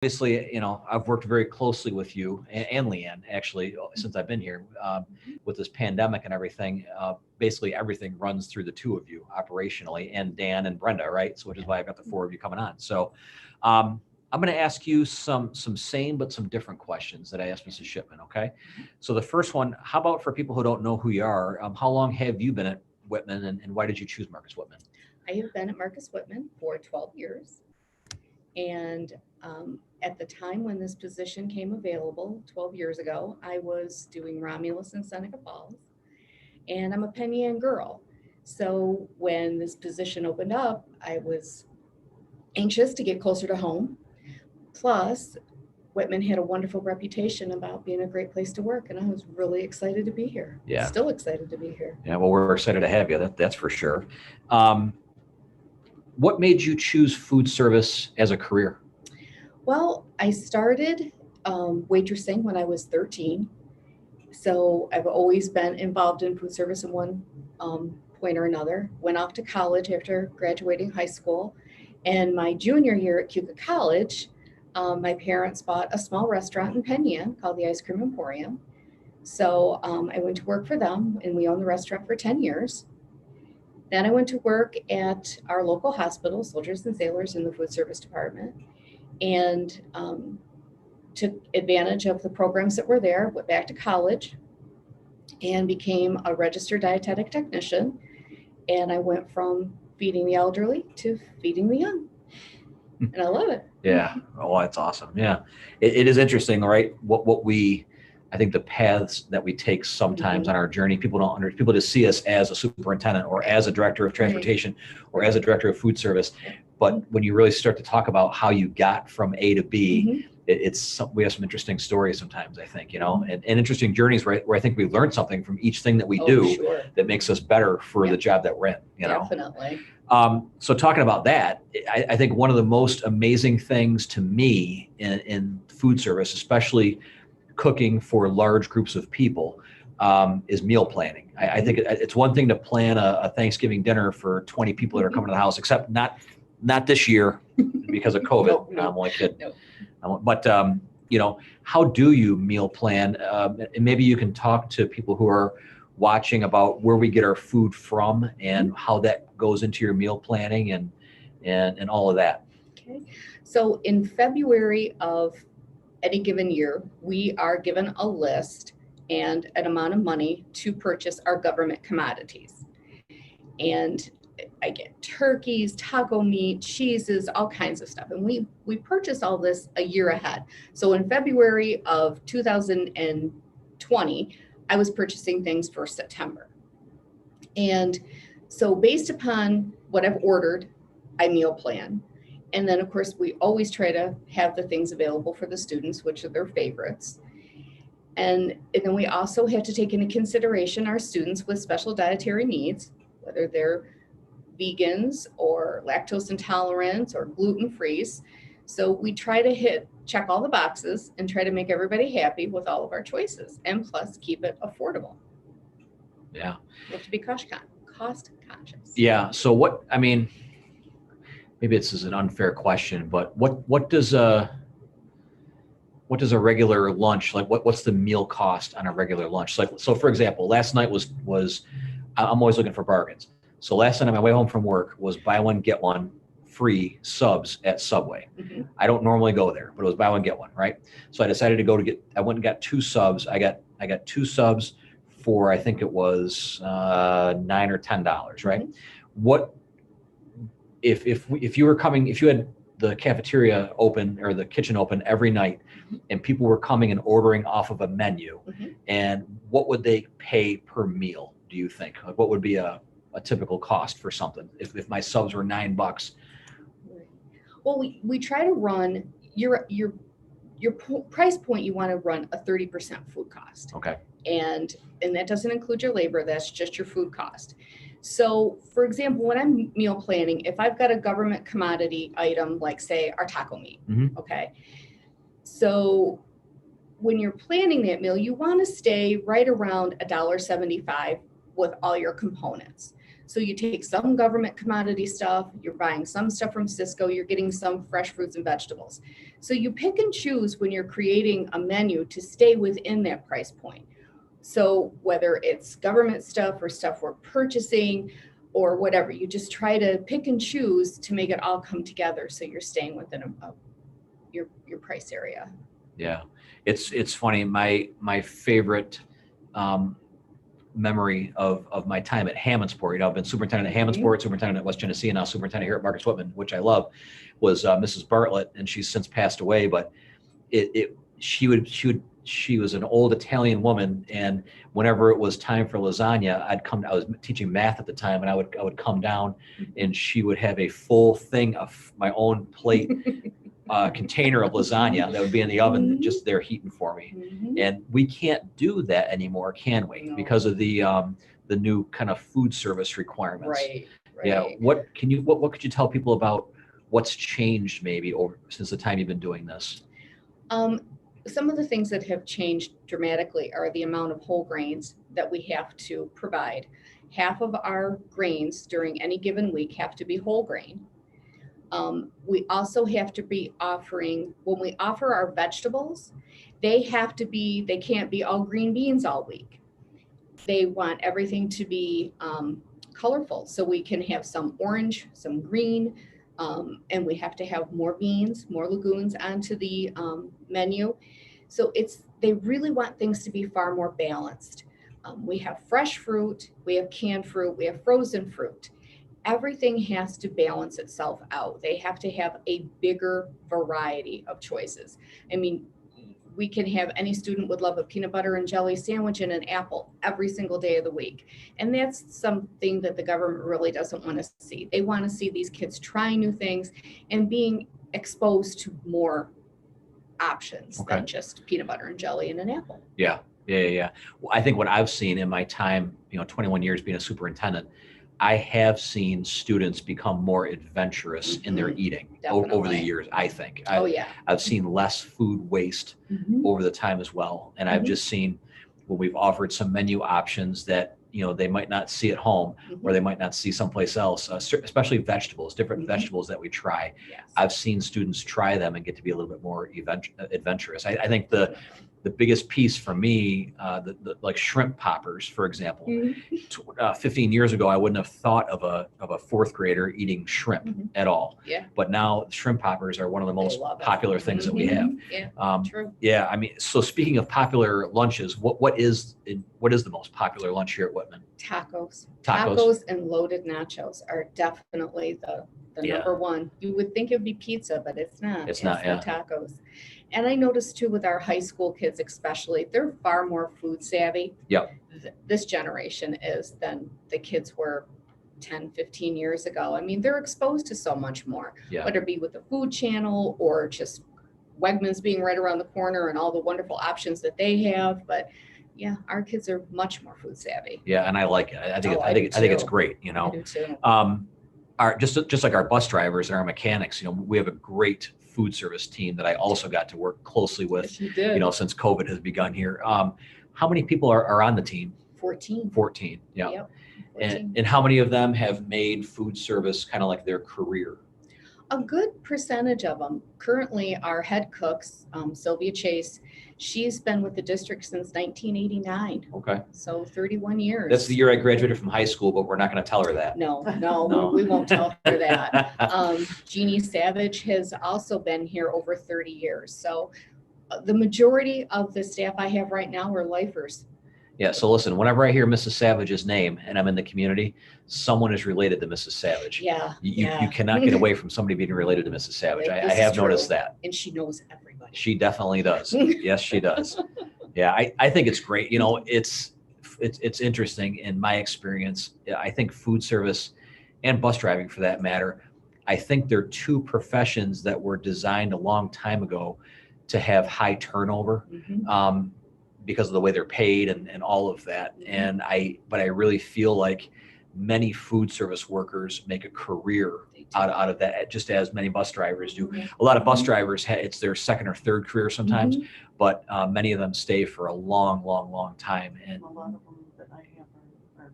obviously, I've worked very closely with you and Leanne, actually, since I've been here with this pandemic and everything. Basically, everything runs through the two of you operationally, and Dan and Brenda, right? So, which is why I've got the four of you coming on. So, I'm going to ask you some same but some different questions that I asked Mrs. Shipman. Okay. So the first one, how about for people who don't know who you are? How long have you been at Whitman, and why did you choose Marcus Whitman? I have been at Marcus Whitman for 12 years. And at the time when this position came available 12 years ago, I was doing Romulus in Seneca Falls, and I'm a Penn Yan girl. So when this position opened up, I was anxious to get closer to home. Plus, Whitman had a wonderful reputation about being a great place to work, and I was really excited to be here. Yeah. Still excited to be here. Yeah, well, we're excited to have you. That's for sure. What made you choose food service as a career? Well, I started waitressing when I was 13. So I've always been involved in food service in one point or another. Went off to college after graduating high school. And my junior year at Cuca College, my parents bought a small restaurant in Penn Yan called the Ice Cream Emporium. So I went to work for them, and we owned the restaurant for 10 years. Then I went to work at our local hospital, Soldiers and Sailors, in the food service department, and took advantage of the programs that were there, went back to college, and became a registered dietetic technician. And I went from feeding the elderly to feeding the young. And I love it. Yeah. Oh, that's awesome. Yeah. It is interesting, right? I think the paths that we take sometimes on our journey, people just see us as a superintendent or as a director of transportation or as a director of food service. But when you really start to talk about how you got from A to B, we have some interesting stories sometimes, I think, and interesting journeys where I think we learn something from each thing that we do that makes us better for the job that we're in, Definitely. So talking about that, I think one of the most amazing things to me in food service, especially cooking for large groups of people, is meal planning. I think it's one thing to plan a Thanksgiving dinner for 20 people that are coming to the house, except not this year because of COVID. No, I'm only kidding. No. But how do you meal plan? And maybe you can talk to people who are watching about where we get our food from and how that goes into your meal planning and all of that. Okay. So in February of any given year, we are given a list and an amount of money to purchase our government commodities. And I get turkeys, taco meat, cheeses, all kinds of stuff. And we purchase all this a year ahead. So in February of 2020, I was purchasing things for September. And so based upon what I've ordered, I meal plan. And then, of course, we always try to have the things available for the students, which are their favorites. And then we also have to take into consideration our students with special dietary needs, whether they're vegans or lactose intolerant or gluten-free. So we try to check all the boxes and try to make everybody happy with all of our choices, and plus keep it affordable. Yeah. We have to be cost conscious. Yeah. So maybe this is an unfair question, but what does a regular lunch, like what's the meal cost on a regular lunch? So for example, last night was I'm always looking for bargains. So last night on my way home from work was buy one, get one free subs at Subway. Mm-hmm. I don't normally go there, but it was buy one, get one, right? So I decided I went and got two subs. I got two subs for, I think it was $9 or $10, right? Mm-hmm. What, if you were coming, if you had the cafeteria open or the kitchen open every night and people were coming and ordering off of a menu, and what would they pay per meal, do you think? Like what would be a typical cost for something if my subs were $9? Well, we try to run your price point. You want to run a 30% food cost. Okay. And that doesn't include your labor. That's just your food cost. So, for example, when I'm meal planning, if I've got a government commodity item, like say our taco meat, okay. So when you're planning that meal, you want to stay right around $1.75 with all your components. So you take some government commodity stuff, you're buying some stuff from Cisco, you're getting some fresh fruits and vegetables. So you pick and choose when you're creating a menu to stay within that price point. So whether it's government stuff or stuff we're purchasing or whatever, you just try to pick and choose to make it all come together so you're staying within your price area. Yeah, it's funny. My favorite memory of my time at Hammondsport, I've been superintendent at Hammondsport, superintendent at West Genesee, and now superintendent here at Marcus Whitman, which I love, was Mrs. Bartlett, and she's since passed away. But she was an old Italian woman, and whenever it was time for lasagna, I was teaching math at the time, and I would come down, and she would have a full thing of my own plate. Container of lasagna that would be in the oven, just there heating for me. And we can't do that anymore, can we? No. Because of the new kind of food service requirements. Right. Yeah. What could you tell people about what's changed maybe since the time you've been doing this? Some of the things that have changed dramatically are the amount of whole grains that we have to provide. Half of our grains during any given week have to be whole grain. We also have to be offering, when we offer our vegetables, they can't be all green beans all week. They want everything to be colorful. So we can have some orange, some green, and we have to have more beans, more legumes onto the menu. So they really want things to be far more balanced. We have fresh fruit, we have canned fruit, we have frozen fruit. Everything has to balance itself out. They have to have a bigger variety of choices. I mean, we can have, any student would love a peanut butter and jelly sandwich and an apple every single day of the week. And that's something that the government really doesn't want to see. They want to see these kids trying new things and being exposed to more options than just peanut butter and jelly and an apple. Yeah. Well, I think what I've seen in my time, 21 years being a superintendent, I have seen students become more adventurous in their eating over the years, I think. I've seen less food waste over the time as well. And I've just seen when we've offered some menu options that, they might not see at home or they might not see someplace else, especially vegetables, different vegetables that we try. Yes. I've seen students try them and get to be a little bit more adventurous. I think the biggest piece for me, like shrimp poppers, for example. 15 years ago, I wouldn't have thought of a fourth grader eating shrimp at all. Yeah. But now shrimp poppers are one of the most popular things that we have. Yeah. True. Yeah. I mean, so speaking of popular lunches, what is the most popular lunch here at Whitman? Tacos. Tacos and loaded nachos are definitely the number one. You would think it would be pizza, but it's not. It's not. Tacos. And I noticed too with our high school kids especially, they're far more food savvy. Yep. This generation is than the kids were 10, 15 years ago. I mean, they're exposed to so much more, whether it be with the food channel or just Wegmans being right around the corner and all the wonderful options that they have. But yeah, our kids are much more food savvy. Yeah, and I like it. I think it's great, I do too. Just like our bus drivers and our mechanics, we have a great food service team that I also got to work closely with, since COVID has begun here. How many people are on the team? 14. 14, yeah. Yep. 14. And how many of them have made food service kind of like their career? A good percentage of them. Currently, our head cooks, Sylvia Chase, she's been with the district since 1989. Okay. So 31 years. That's the year I graduated from high school, but we're not going to tell her that. No. We won't tell her that. Jeannie Savage has also been here over 30 years. So the majority of the staff I have right now are lifers. Yeah, so listen, whenever I hear Mrs. Savage's name and I'm in the community, someone is related to Mrs. Savage. Yeah. You cannot get away from somebody being related to Mrs. Savage. I have noticed that. And she knows everybody. She definitely does. Yes, she does. Yeah, I think it's great. It's interesting in my experience. I think food service and bus driving for that matter, I think they're two professions that were designed a long time ago to have high turnover. Because of the way they're paid and all of that. But I really feel like many food service workers make a career out of that, just as many bus drivers do. A lot of bus drivers, it's their second or third career sometimes, but many of them stay for a long, long, long time. And a lot of them that I have are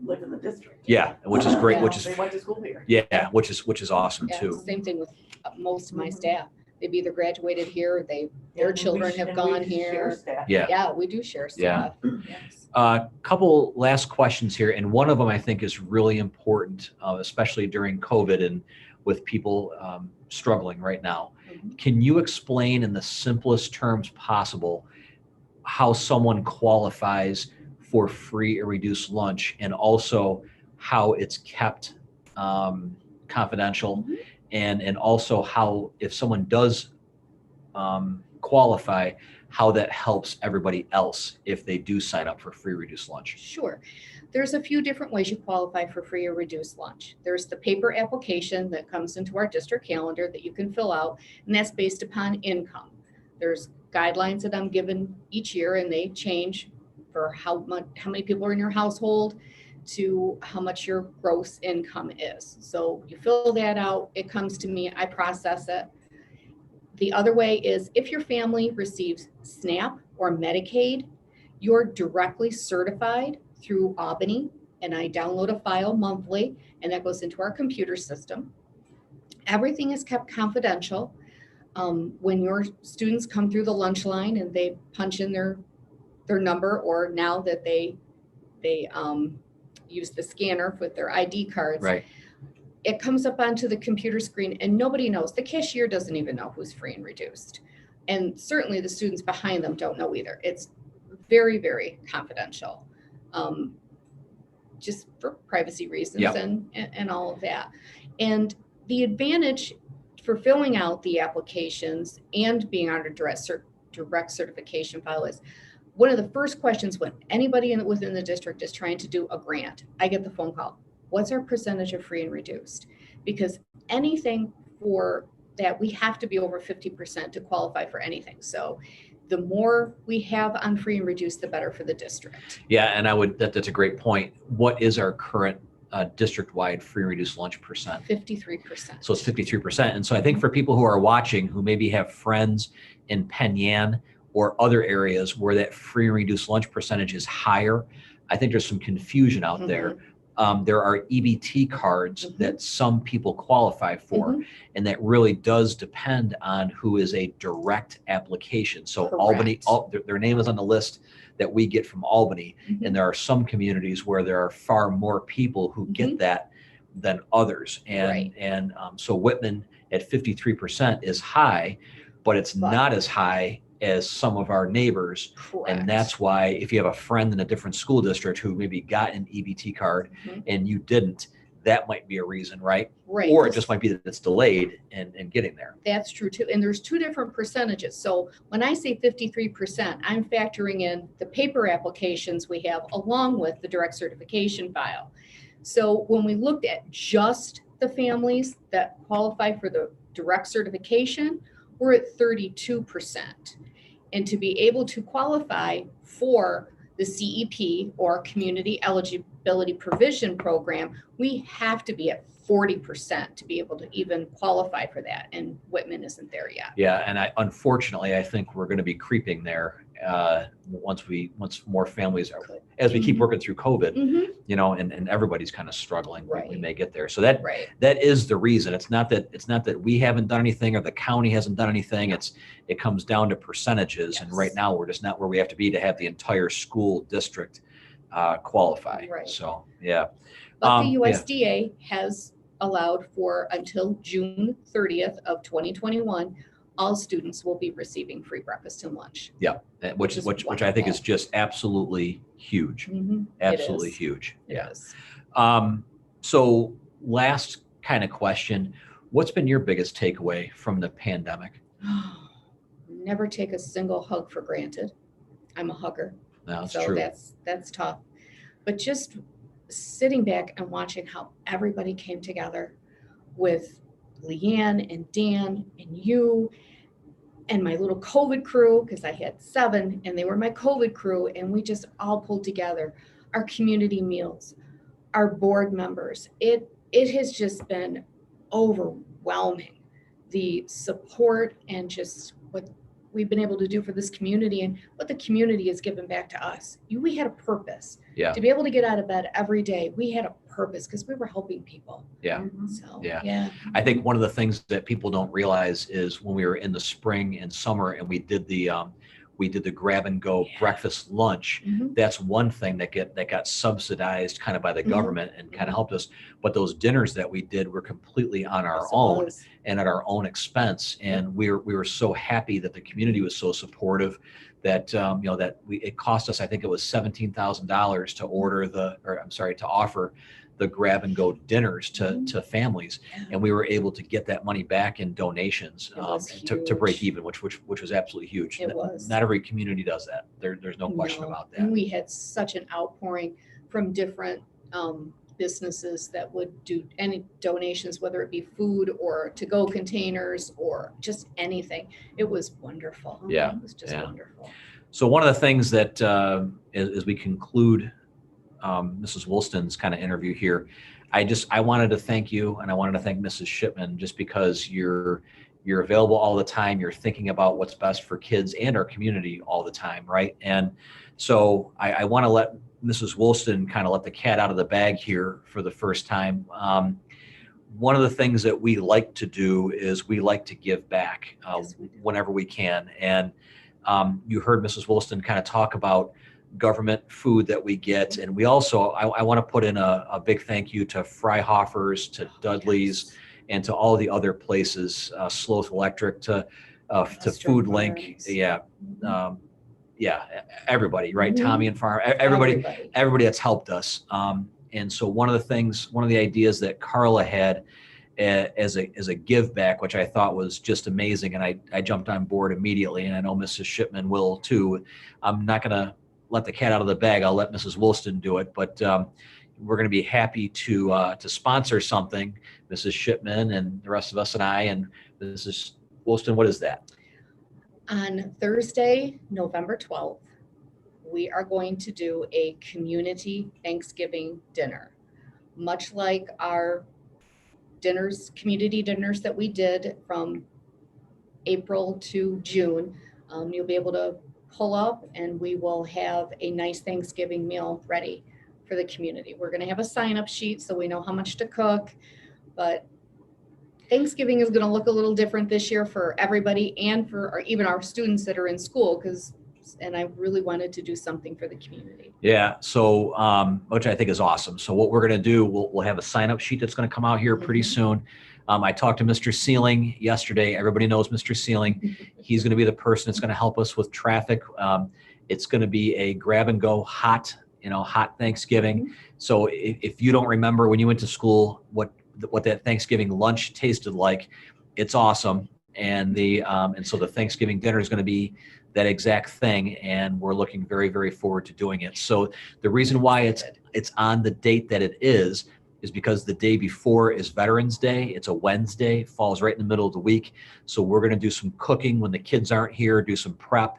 live in the district. Yeah, which is great, Yeah. which is, They went to school here. yeah, which is awesome Yeah, too. same thing with most of my Mhm. staff. They've either graduated here, their And children we- have and gone we share here. staff. Yeah. Yeah, we do share Yeah. staff. Yes. Couple last questions here, and one of them I think is really important, especially during COVID and with people struggling right now. Mhm. Can you explain in the simplest terms possible how someone qualifies for free or reduced lunch, and also how it's kept confidential, Mhm. and also how, if someone does qualify, how that helps everybody else if they do sign up for free reduced lunch? Sure. There's a few different ways you qualify for free or reduced lunch. There's the paper application that comes into our district calendar that you can fill out, and that's based upon income. There's guidelines that I'm given each year, and they change for how many people are in your household to how much your gross income is. So you fill that out, it comes to me, I process it. The other way is if your family receives SNAP or Medicaid, you're directly certified through Albany, and I download a file monthly, and that goes into our computer system. Everything is kept confidential. When your students come through the lunch line and they punch in their number, or now that they use the scanner with their ID cards, Right. it comes up onto the computer screen and nobody knows. The cashier doesn't even know who's free and reduced. And certainly the students behind them don't know either. It's very, very confidential, just for privacy reasons. Yep. and all of that. And the advantage for filling out the applications and being on a direct certification file is one of the first questions when anybody within the district is trying to do a grant, I get the phone call. What's our percentage of free and reduced? Because anything for that, we have to be over 50% to qualify for anything. So the more we have on free and reduced, the better for the district. Yeah, and that's a great point. What is our current district-wide free and reduced lunch percent? 53%. So it's 53%. And so I think for people who are watching who maybe have friends in Penn Yan or other areas where that free and reduced lunch percentage is higher, I think there's some confusion out there. There are EBT cards that some people qualify for, and that really does depend on who is a direct application. So Correct. Albany, their name is on the list that we get from Albany, and there are some communities where there are far more people who get that than others. And so Whitman at 53% is high, but it's not as high as some of our neighbors. Correct. And that's why if you have a friend in a different school district who maybe got an EBT card and you didn't, that might be a reason, right? Right. Or it just might be that it's delayed in getting there. That's true too. And there's two different percentages. So when I say 53%, I'm factoring in the paper applications we have along with the direct certification file. So when we looked at just the families that qualify for the direct certification, we're at 32%. And to be able to qualify for the CEP or Community Eligibility Provision Program, we have to be at 40% to be able to even qualify for that. And Whitman isn't there yet. Yeah, and unfortunately, I think we're going to be creeping there once more families are, as we keep working through COVID, and everybody's kind of struggling. Right. We may get there. So that is the reason. It's not that we haven't done anything or the county hasn't done anything. It comes down to percentages, and right now we're just not where we have to be to have the entire school district qualify. Right. So yeah. But the USDA has allowed for until June 30th of 2021, all students will be receiving free breakfast and lunch. Yeah, which I think is just absolutely huge. Absolutely huge. Yeah. So last kind of question, what's been your biggest takeaway from the pandemic? Never take a single hug for granted. I'm a hugger. No, that's so true. That's tough. But just sitting back and watching how everybody came together with Leanne and Dan and you and my little COVID crew, because I had 7 and they were my COVID crew, and we just all pulled together. Our community meals, our board members. It has just been overwhelming, the support and just what we've been able to do for this community and what the community has given back to us. We had a purpose. Yeah. To be able to get out of bed every day, we had a purpose because we were helping people. Yeah. So, Yeah. yeah. I think one of the things that people don't realize is when we were in the spring and summer and we did the grab and go breakfast lunch, Mhm. that's one thing that got subsidized kind of by the Mhm. government and kind of helped us. But those dinners that we did were completely on our Yes, it own was. and at our own expense. And we were so happy that the community was so supportive that it cost us, I think it was $17,000 to to offer the grab and go dinners to families, Yeah. and we were able to get that money back in donations It was to break huge. even, which was absolutely huge. It was. Not every community does that. There's no question No. about And that. we had such an outpouring from different businesses that would do any donations, whether it be food or to-go containers or just anything. It was wonderful. Yeah, It was just yeah. wonderful. So one of the things that as we conclude Mrs. Woolston's kind of interview here, I wanted to thank you, and I wanted to thank Mrs. Shipman, just because you're available all the time. You're thinking about what's best for kids and our community all the time, right? And so I want to let Mrs. Woolston kind of let the cat out of the bag here for the first time. One of the things that we like to do is we like to give back Yes, we do. whenever we can. And you heard Mrs. Woolston kind of talk about government food that we get. And we also, I want to put in a big thank you to Freihofer's, to Dudley's, Yes. and to all the other places, Sloth Electric, to Western Food Link. Farms. Yeah. Mhm. Everybody, right? Mhm. Tommy and Farm, everybody that's helped us. And so one of the ideas that Carla had as a give back, which I thought was just amazing, and I jumped on board immediately, and I know Mrs. Shipman will too. I'm not going to let the cat out of the bag. I'll let Mrs. Woolston do it, but we're going to be happy to sponsor something, Mrs. Shipman and the rest of us and I. And Mrs. Woolston, what is that? On Thursday, November 12th, we are going to do a community Thanksgiving dinner. Much like our community dinners that we did from April to June, you'll be able to pull up and we will have a nice Thanksgiving meal ready for the community. We're going to have a sign-up sheet so we know how much to cook, but Thanksgiving is going to look a little different this year for everybody and for even our students that are in school, and I really wanted to do something for the community. Yeah, so which I think is awesome. So what we're going to do, we'll have a sign-up sheet that's going to come out here pretty soon. I talked to Mr. Sealing yesterday. Everybody knows Mr. Sealing. He's going to be the person that's going to help us with traffic. It's going to be a grab and go hot Thanksgiving. So if you don't remember when you went to school what that Thanksgiving lunch tasted like, it's awesome. And so the Thanksgiving dinner is going to be that exact thing, and we're looking very, very forward to doing it. So the reason why it's on the date that it is because the day before is Veterans Day. It's a Wednesday, falls right in the middle of the week. So we're going to do some cooking when the kids aren't here, do some prep,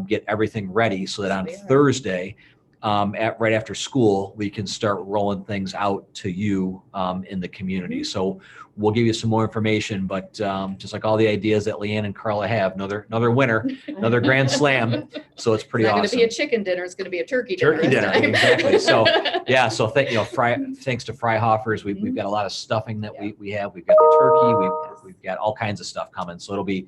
get everything ready so that on Thursday, right after school, we can start rolling things out to you in the community. So we'll give you some more information, but just like all the ideas that Leanne and Carla have, another winner, another grand slam. So it's pretty awesome. It's not going to be a chicken dinner. It's going to be a turkey dinner. Turkey dinner, exactly. So yeah, so thanks to Freihofer's, we've got a lot of stuffing that we have. We've got the turkey, we've got all kinds of stuff coming. So it'll be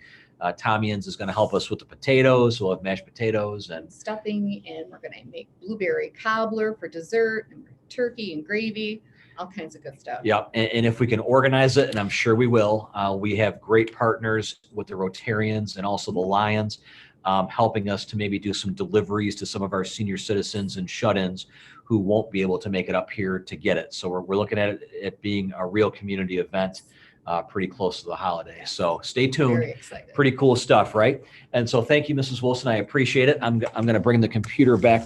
Tommy's is going to help us with the potatoes. We'll have mashed potatoes and stuffing, and we're going to make blueberry cobbler for dessert, and turkey and gravy, all kinds of good stuff. Yep. And if we can organize it, and I'm sure we will, we have great partners with the Rotarians and also the Lions, helping us to maybe do some deliveries to some of our senior citizens and shut-ins who won't be able to make it up here to get it. So we're looking at it being a real community event. Pretty close to the holiday. So stay tuned. Very excited. Pretty cool stuff, right? And so thank you, Mrs. Wilson. I appreciate it. I'm going to bring the computer back